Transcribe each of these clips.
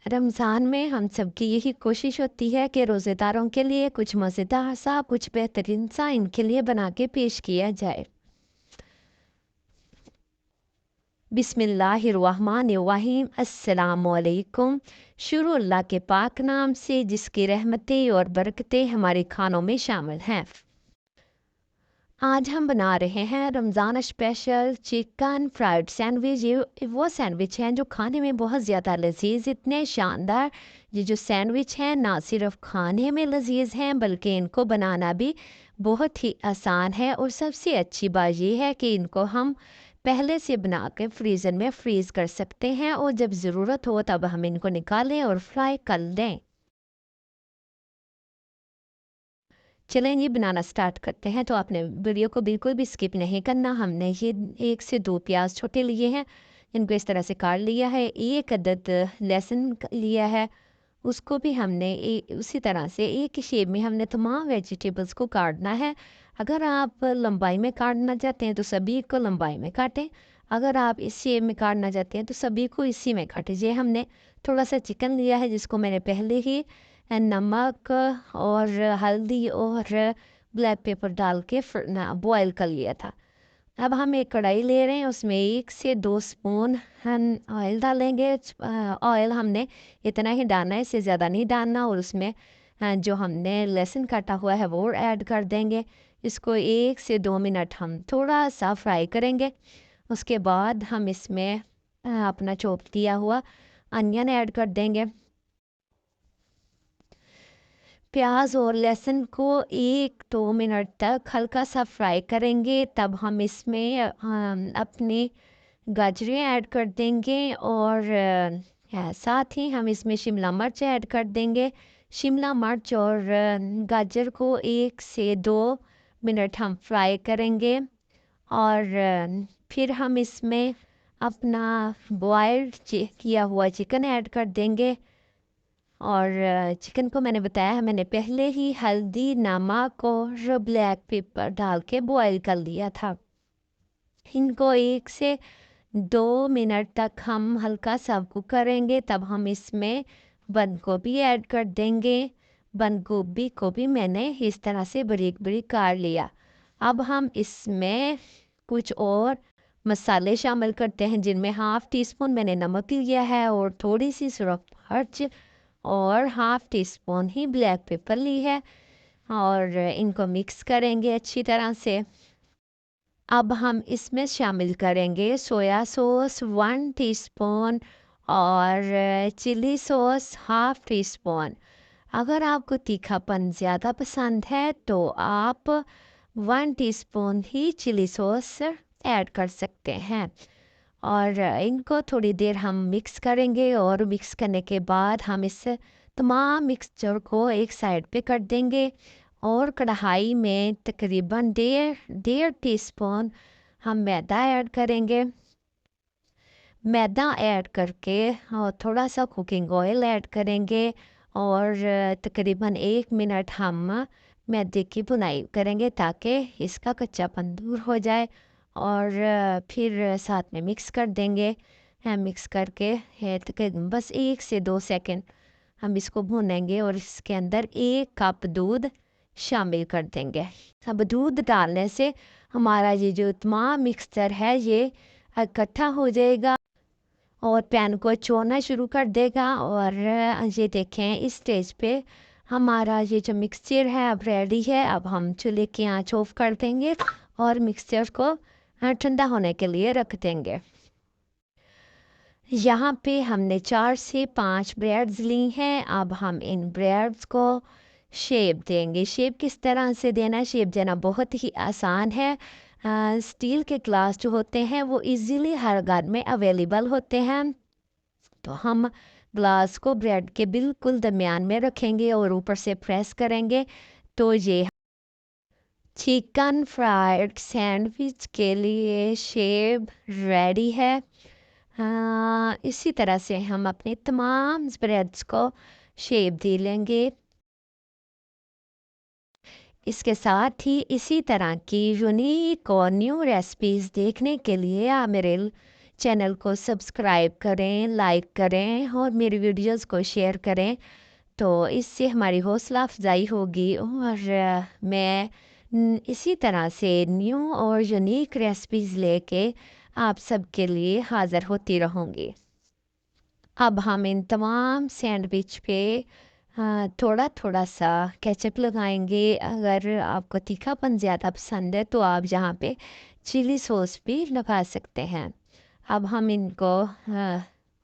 रमज़ान में हम सब की यही कोशिश होती है कि रोज़ेदारों के लिए कुछ मज़ेदार सा, कुछ बेहतरीन सा इनके लिए बना के पेश किया जाए। बिस्मिल्लाहिर्रहमानिर्रहीम। अस्सलामुअलैकुम। शुरू अल्लाह के पाक नाम से जिसकी रहमतें और बरकतें हमारे खानों में शामिल हैं। आज हम बना रहे हैं Ramzan special chicken fried sandwich. ये वो सैंडविच हैं जो खाने में बहुत ज़्यादा लजीज, इतने शानदार। ये जो सैंडविच हैं ना सिर्फ खाने में लजीज हैं बल्कि इनको बनाना भी बहुत ही आसान है। और सबसे अच्छी बात ये है कि इनको हम पहले से बना के फ्रीज़र में फ्रीज़ कर सकते हैं और जब ज़रूरत हो तब हम इनको निकालें और फ्राई कर लें। चलें जी बनाना स्टार्ट करते हैं। तो आपने वीडियो को बिल्कुल भी स्किप नहीं करना। हमने ये 1 से 2 प्याज छोटे लिए हैं, इनको इस तरह से काट लिया है। 1 अदद लहसुन लिया है, उसको भी हमने उसी तरह से एक ही शेप में हमने तमाम वेजिटेबल्स को काटना है। अगर आप लंबाई में काटना चाहते हैं तो सभी को लंबाई में काटें, अगर आप इस शेप में काटना चाहते हैं तो सभी को इसी में काटें। ये हमने थोड़ा सा चिकन लिया है जिसको मैंने पहले ही नमक और हल्दी और ब्लैक पेपर डाल के बॉयल कर लिया था। अब हम एक कढ़ाई ले रहे हैं, उसमें 1 से 2 स्पून हम ऑयल डालेंगे। ऑयल हमने इतना ही डालना है, इससे ज़्यादा नहीं डालना। और उसमें जो हमने लहसुन काटा हुआ है वो ऐड कर देंगे। इसको 1 से 2 मिनट हम थोड़ा सा फ्राई करेंगे। उसके बाद हम इसमें अपना चॉप किया हुआ अनियन ऐड कर देंगे। प्याज और लहसुन को 1-2 मिनट तक हल्का सा फ्राई करेंगे। तब हम इसमें अपनी गाजरें ऐड कर देंगे और साथ ही हम इसमें शिमला मिर्च ऐड कर देंगे। शिमला मिर्च और गाजर को 1 से 2 मिनट हम फ्राई करेंगे और फिर हम इसमें अपना बॉयल्ड किया हुआ चिकन ऐड कर देंगे। और चिकन को मैंने बताया है, मैंने पहले ही हल्दी, नमक और ब्लैक पेपर डाल के बॉयल कर लिया था। इनको 1 से 2 मिनट तक हम हल्का सा कुक करेंगे। तब हम इसमें बंद गोभी ऐड कर देंगे। बंद गोभी को भी मैंने इस तरह से बारीक बारीक काट लिया। अब हम इसमें कुछ और मसाले शामिल करते हैं जिनमें हाफ़ टी स्पून मैंने नमक लिया है और थोड़ी सी सुरख मिर्च और हाफ़ टी स्पून ही ब्लैक पेपर ली है और इनको मिक्स करेंगे अच्छी तरह से। अब हम इसमें शामिल करेंगे सोया सॉस 1 टीस्पून और chilli sauce half teaspoon. अगर आपको तीखापन ज़्यादा पसंद है तो आप 1 टीस्पून ही चिली सॉस ऐड कर सकते हैं। और इनको थोड़ी देर हम मिक्स करेंगे और मिक्स करने के बाद हम इस तमाम मिक्सचर को एक साइड पे कर देंगे और कढ़ाई में तकरीबन डेढ़ टीस्पून हम मैदा ऐड करेंगे। मैदा ऐड करके और थोड़ा सा कुकिंग ऑयल ऐड करेंगे और तकरीबन 1 मिनट हम मैदे की भुनाई करेंगे ताकि इसका कच्चापन दूर हो जाए। और फिर साथ में मिक्स कर देंगे। मिक्स करके तकरीबन बस 1 से 2 सेकंड हम इसको भूनेंगे और इसके अंदर 1 कप दूध शामिल कर देंगे। अब दूध डालने से हमारा ये जो तमाम मिक्सचर है ये इकट्ठा हो जाएगा और पैन को छोड़ना शुरू कर देगा। और ये देखें इस स्टेज पे हमारा ये जो मिक्सचर है अब रेडी है। अब हम चूल्हे की आंच ऑफ कर देंगे और मिक्सचर को ठंडा होने के लिए रख देंगे। यहाँ पे हमने 4 से 5 ब्रेड्स ली हैं। अब हम इन ब्रेड्स को शेप देंगे। शेप किस तरह से देना, शेप देना बहुत ही आसान है। स्टील के ग्लास जो होते हैं वो इजीली हर घर में अवेलेबल होते हैं। तो हम ग्लास को ब्रेड के बिल्कुल दरमियान में रखेंगे और ऊपर से प्रेस करेंगे तो ये चिकन फ्राइड सैंडविच के लिए शेप रेडी है। इसी तरह से हम अपने तमाम ब्रेड्स को शेप दे लेंगे। इसके साथ ही इसी तरह की यूनिक और न्यू रेसिपीज़ देखने के लिए आप मेरे चैनल को सब्सक्राइब करें, लाइक करें और मेरी वीडियोस को शेयर करें। तो इससे हमारी हौसला अफजाई होगी और मैं इसी तरह से न्यू और यूनिक रेसिपीज़ लेके आप सबके लिए हाज़िर होती रहूँगी। अब हम इन तमाम सैंडविच पे थोड़ा थोड़ा सा केचप लगाएंगे। अगर आपको तीखापन ज़्यादा पसंद है तो आप यहाँ पे चिली सॉस भी लगा सकते हैं। अब हम इनको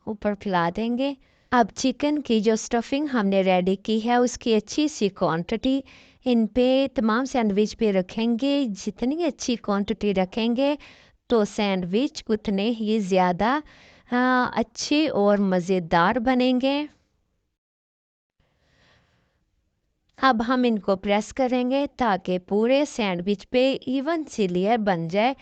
ऊपर फैला देंगे। अब चिकन की जो स्टफिंग हमने रेडी की है उसकी अच्छी सी क्वांटिटी इन पे तमाम सैंडविच पे रखेंगे। जितनी अच्छी क्वांटिटी रखेंगे तो सैंडविच उतने ही ज़्यादा अच्छे और मज़ेदार बनेंगे। अब हम इनको प्रेस करेंगे ताकि पूरे सैंडविच पे इवन सी लेयर बन जाए।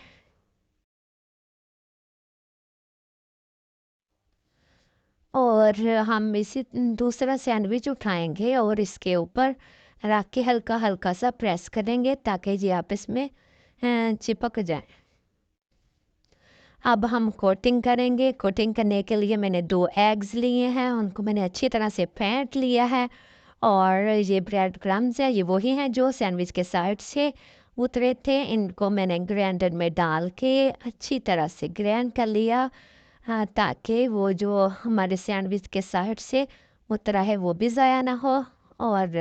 और हम इसी दूसरा सैंडविच उठाएंगे और इसके ऊपर रख के हल्का हल्का सा प्रेस करेंगे ताकि ये आपस में चिपक जाए। अब हम कोटिंग करेंगे। कोटिंग करने के लिए मैंने 2 एग्स लिए हैं, उनको मैंने अच्छी तरह से फेंट लिया है। और ये ब्रेड क्रम्स है, ये वही हैं जो सैंडविच के साइड से उतरे थे। इनको मैंने ग्राइंडर में डाल के अच्छी तरह से ग्राइंड कर लिया ताकि वो जो हमारे सैंडविच के साइड से उतरा है वो भी ज़ाया ना हो और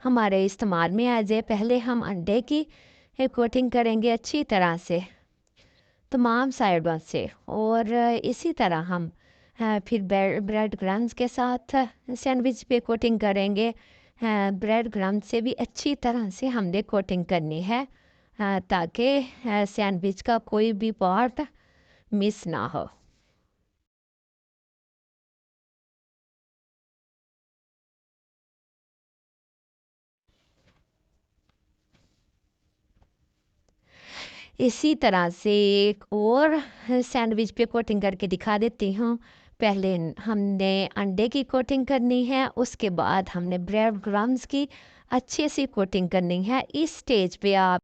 हमारे इस्तेमाल में आ जाए। पहले हम अंडे की कोटिंग करेंगे अच्छी तरह से तमाम साइडों से और इसी तरह हम फिर ब्रेड क्रम्स के साथ सैंडविच पे कोटिंग करेंगे। ब्रेड क्रम्स से भी अच्छी तरह से हमने कोटिंग करनी है ताकि सैंडविच का कोई भी पार्ट मिस ना हो। इसी तरह से एक और सैंडविच पे कोटिंग करके दिखा देती हूँ। पहले हमने अंडे की कोटिंग करनी है, उसके बाद हमने ब्रेड क्रम्स की अच्छे से कोटिंग करनी है। इस स्टेज पे आप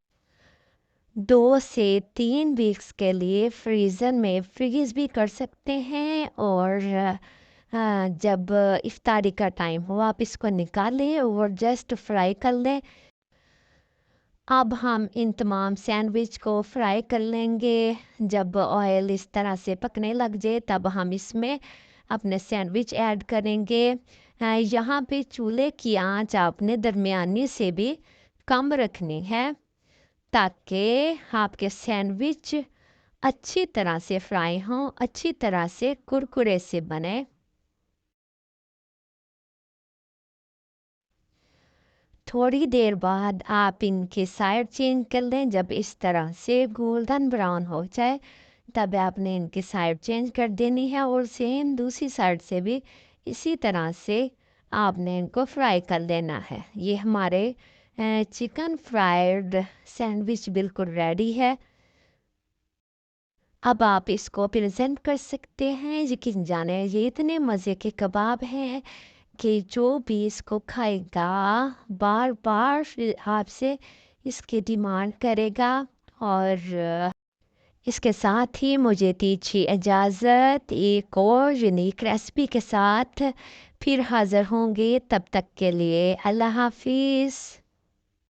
2 से 3 वीक्स के लिए फ्रीज़र में फ्रीज़ भी कर सकते हैं और जब इफ्तारी का टाइम हो आप इसको निकालें और जस्ट फ्राई कर लें। अब हम इन तमाम सैंडविच को फ्राई कर लेंगे। जब ऑयल इस तरह से पकने लग जाए तब हम इसमें अपने सैंडविच ऐड करेंगे। यहाँ पे चूल्हे की आंच आपने दरमियानी से भी कम रखनी है ताकि आपके सैंडविच अच्छी तरह से फ्राई हों, अच्छी तरह से कुरकुरे से बने। थोड़ी देर बाद आप इनके साइड चेंज कर लें। जब इस तरह से गोल्डन ब्राउन हो जाए तब आपने इनकी साइड चेंज कर देनी है और सेम दूसरी साइड से भी इसी तरह से आपने इनको फ्राई कर लेना है। ये हमारे चिकन फ्राइड सैंडविच बिल्कुल रेडी है। अब आप इसको प्रेजेंट कर सकते हैं। यकीन जाने ये इतने मज़े के कबाब हैं कि जो भी इसको खाएगा बार बार आपसे इसकी डिमांड करेगा। और इसके साथ ही मुझे दीजिए इजाज़त। एक और यूनिक रेसिपी के साथ फिर हाज़िर होंगे। तब तक के लिए अल्लाह हाफिज़।